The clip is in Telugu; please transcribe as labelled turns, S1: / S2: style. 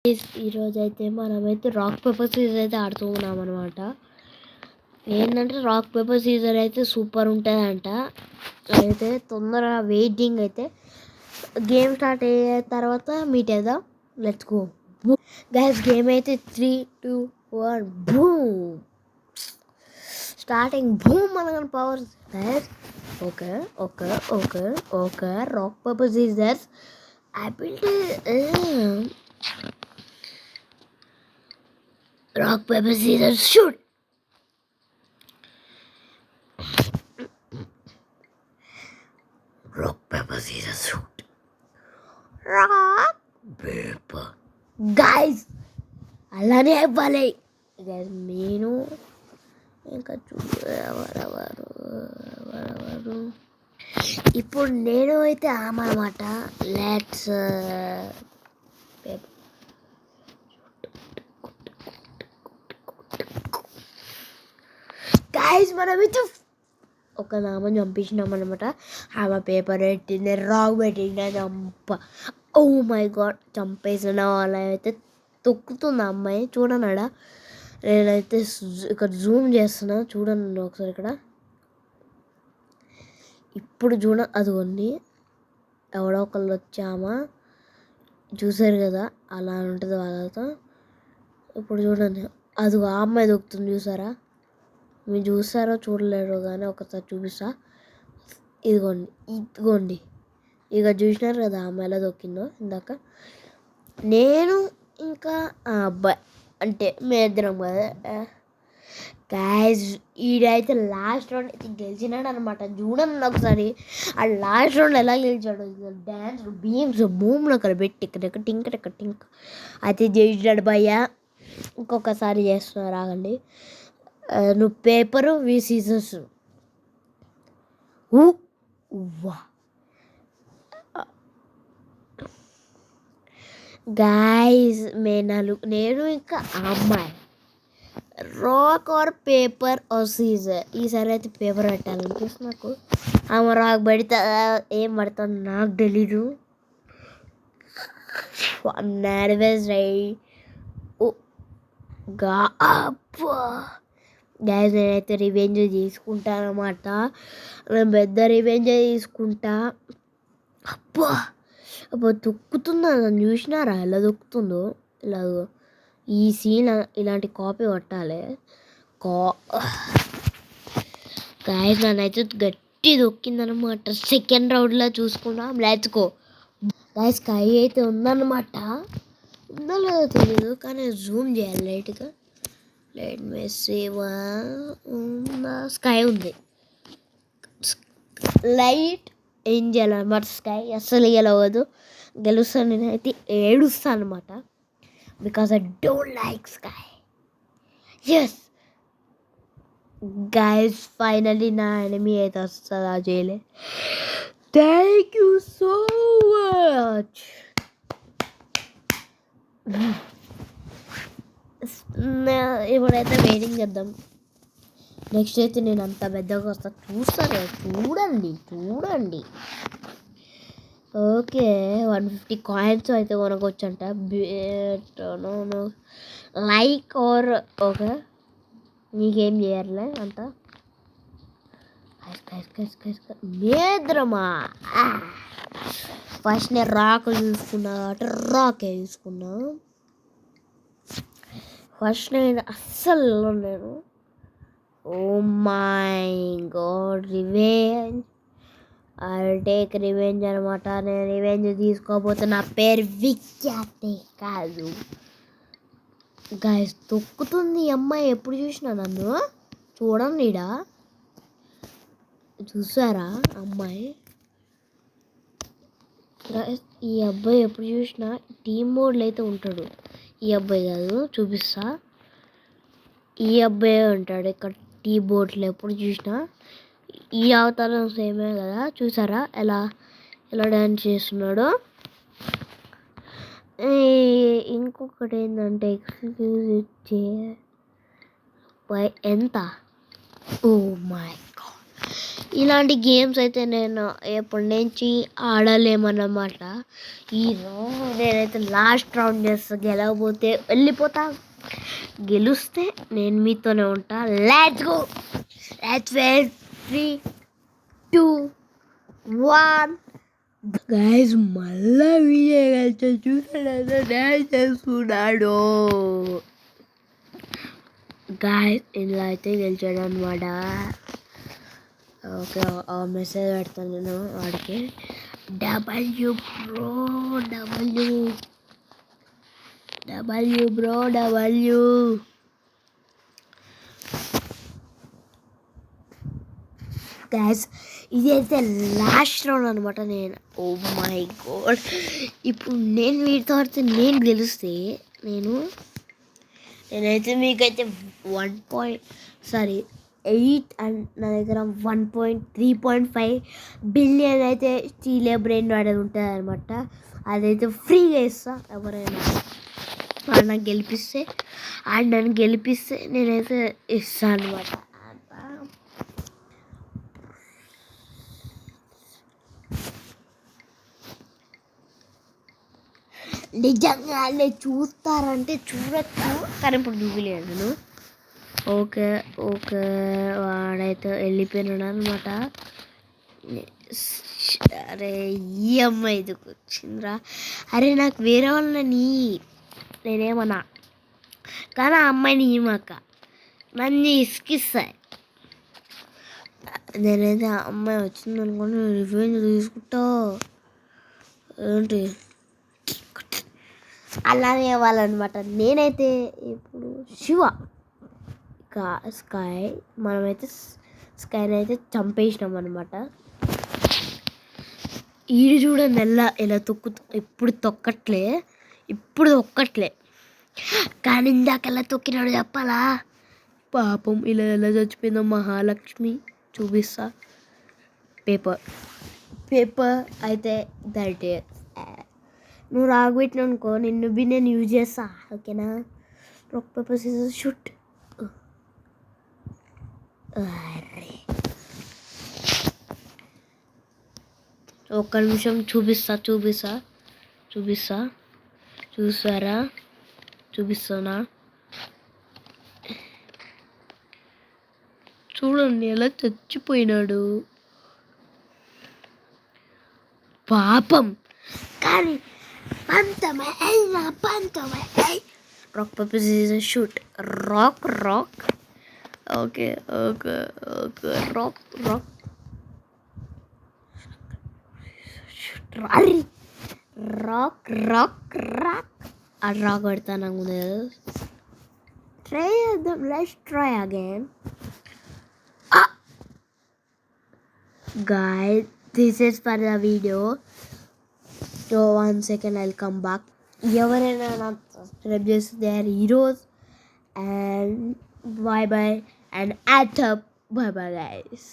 S1: ఈరోజైతే మనమైతే రాక్ పేపర్ సీజర్ అయితే ఆడుతూ ఉన్నాం అనమాట. ఏంటంటే రాక్ పేపర్ సీజర్ అయితే సూపర్ ఉంటుందంట. అయితే తొందరగా వెయిటింగ్ అయితే గేమ్ స్టార్ట్ అయ్యే తర్వాత మీట్ అవుదాం. Let's go guys. గేమ్ అయితే 3, 2, 1 బూమ్ స్టార్టింగ్. బూమ్ అనగానే power guys. Okay okay okay okay rock paper scissors ability. Rock, paper, scissors, shoot! Rock, paper, scissors, shoot! Rock, paper. Guys! అలానే ఇవ్వాలి గైస్. నేను ఇంకా ఎవరెవరు ఇప్పుడు నేను అయితే ఆమనమాట. Let's paper. గైస్ మనమైతే ఒక నామని చంపించినాం అనమాట. ఆమె పేపర్ పెట్టింది, రాగ్ పెట్టింది, చంప. ఓ మై గాడ్, చంపేసిన వాళ్ళ అయితే తొక్కుతుంది ఆ అమ్మాయి. చూడన్నాడా, నేనైతే ఇక్కడ జూమ్ చేస్తున్నా, చూడండి ఒకసారి. ఇక్కడ ఇప్పుడు అదిగోండి, ఎవడో ఒకళ్ళు వచ్చామా, చూసారు కదా, అలా ఉంటుంది వాళ్ళతో. ఇప్పుడు చూడండి, అదిగో ఆ అమ్మాయి దొక్కుతుంది, చూసారా? మీరు చూసారో చూడలేరు కానీ ఒకసారి చూపిస్తా. ఇదిగోండి ఇక చూసినారు కదా ఆమె ఎలా దొక్కిందో ఇందాక. నేను ఇంకా ఆ అబ్బాయి అంటే మేమిద్దరం కదా గైస్. ఈడైతే లాస్ట్ రౌండ్ అయితే గెలిచినాడు అనమాట. చూడండి ఒకసారి ఆ లాస్ట్ రౌండ్ ఎలా గెలిచాడు. డ్యాన్స్ బీమ్స్ బూమ్లో అక్కడ పెట్టి టింక్ టింక్ అయితే చేసినాడు భయ్య. ఇంకొకసారి చేస్తున్నారు, ఆగండి. నువ్వు పేపరు, వి సీజర్స్. గాయస్ నేను ఇంకా అమ్మాయి rock or paper or scissor. ఈసారి అయితే పేపర్ పెట్టాలనిపిస్తుంది నాకు. ఆమె రాక్ పెడితే ఏం పడుతుంది నాకు తెలీదు. Nervous guys. నేనైతే రివెంజ్ తీసుకుంటాను అన్నమాట. నేను పెద్ద రివెంజ్ తీసుకుంటా. అబ్బా దొక్కుతుందా, నన్ను చూసినారా ఎలా దొక్కుతుందో. ఇలా ఈ సీన్ ఇలాంటి కాపీ కొట్టాలి. గైస్ నన్నైతే గట్టి దొక్కిందనమాట. సెకండ్ రౌండ్లో చూసుకున్నాం. Let's go guys. స్కై అయితే ఉందన్నమాట. ఉందో లేదో తెలియదు కానీ జూమ్ చేయాలి లైట్గా. Let me see. స్కై ఉంది. లైట్ ఏం చేయాలన్నమాట. స్కై అస్సలు గెలవదు. గెలుస్తాను నేనైతే ఏడుస్తాను అనమాట. Because I don't like sky. Yes guys, finally నా ఎనిమీ అయితే వస్తుంది ఆ జైలే. Thank you so much. ఇప్పుడైతే వెయిటింగ్ చేద్దాం. నెక్స్ట్ అయితే నేను అంత పెద్దగా వస్తా, చూస్తారు చూడండి. ఓకే 150 కాయిన్స్ అయితే కొనకొచ్చు అంట. లైక్ ఆర్ ఓకే, నీకేం చేయాలి అంట. మేద్రమా ఫస్ట్ నేను రాక్ చూసుకున్నా కాబట్టి రాకే చూసుకున్నా. ఫస్ట్ నేను అస్సలు నేను oh my god revenge. I take revenge అనమాట. నేను రివెంజ్ తీసుకోకపోతే నా పేరు విఖ్యాతే కాదు. గైస్ తొక్కుతుంది ఈ అమ్మాయి. ఎప్పుడు చూసినా నన్ను చూడండి. చూసారా అమ్మాయి? ఈ అబ్బాయి ఎప్పుడు చూసినా టీమ్ మోడ్లో అయితే ఉంటాడు. ఈ అబ్బాయి కాదు, చూపిస్తా. ఈ అబ్బాయి ఉంటాడు ఇక్కడ టీ బోర్డ్లో ఎప్పుడు చూసినా. ఈ అవతారం సేమే కదా, చూసారా ఎలా డ్యాన్స్ చేస్తున్నాడు. ఇంకొకటి ఏంటంటే ఎక్స్క్యూజ్ ఇచ్చే ఎంత. ఓ మై గాడ్ ఇలాంటి గేమ్స్ అయితే నేను ఎప్పటి నుంచి ఆడలేమన్నమాట. ఈరోజు నేనైతే లాస్ట్ రౌండ్ చేస్తా, గెలవకపోతే వెళ్ళిపోతా, గెలిస్తే నేను మీతోనే ఉంటా. Let's go, let's wait 3 2 1. Guys మళ్ళా వీడియో కలిసి చూసాడు డ్యాన్స్ చేస్తున్నాడు. గాయస్ ఇలా అయితే గెలిచాడు అనమాట. ఓకే, మెసేజ్ పెడతాను నేను వాడికి. డబ్ల్యూ బ్రో, డబ్ల్యూ గైస్ ఇదైతే లాస్ట్ రౌండ్ అనమాట. నేను ఓ మై గాడ్, ఇప్పుడు నేను వీటితో ఆడితే నేను గెలిస్తే నేనైతే మీకైతే 8 అండ్ నా దగ్గర 1.3.5 బిలియన్ అయితే స్టీలే బ్రెయిన్ వాడేది ఉంటుంది అనమాట. అదైతే ఫ్రీగా ఇస్తా. ఎవరైనా నన్ను గెలిపిస్తే నేనైతే ఇస్తాను అనమాట. నిజంగా వాళ్ళు చూస్తారంటే చూడచ్చు, కానీ ఇప్పుడు చూపిలేదు నేను. ఓకే వాడైతే వెళ్ళిపోయినాడు అనమాట. అరే ఈ అమ్మాయి ఇదికి వచ్చిందిరా. అరే నాకు వేరే వాళ్ళని నేనేమన్నా, కానీ ఆ అమ్మాయిని ఈమాక నన్ను ఇసుకిస్తాయి. నేనైతే ఆ అమ్మాయి వచ్చింది అనుకోండి, రివెంజ్ తీసుకుంటా. ఏంటి అలానే ఇవ్వాలన్నమాట. నేనైతే ఇప్పుడు శివ స్కై, మనమైతే స్కైని అయితే చంపేసినాం అనమాట. ఈడు చూడండి ఎలా ఇప్పుడు తొక్కట్లే, కానీ ఇందాక ఎలా తొక్కినాడు చెప్పాలా. పాపం ఇలా ఎలా చచ్చిపోయిందో మహాలక్ష్మి చూపిస్తా. పేపర్ అయితే దట్ నువ్వు రాగబెట్టిన అనుకో, నేను యూజ్ చేస్తా. ఓకేనా, రాక్ పేపర్ సీజర్ షూట్. అరే ఒక్క నిమిషం చూపిస్తా. చూసారా, చూపిస్తానా? చూడండి ఎలా చచ్చిపోయినాడు పాపం. కానీ rock paper scissor shoot. Rock okay rock ఆ రాక్ పెడతాను. Let's try again. Guys, this is for the video. So 1 second, I'll come back. ఎవరైనా నాకు సబ్స్క్రైబ్ చేస్తే they are heroes. And bye and add up. Bye guys.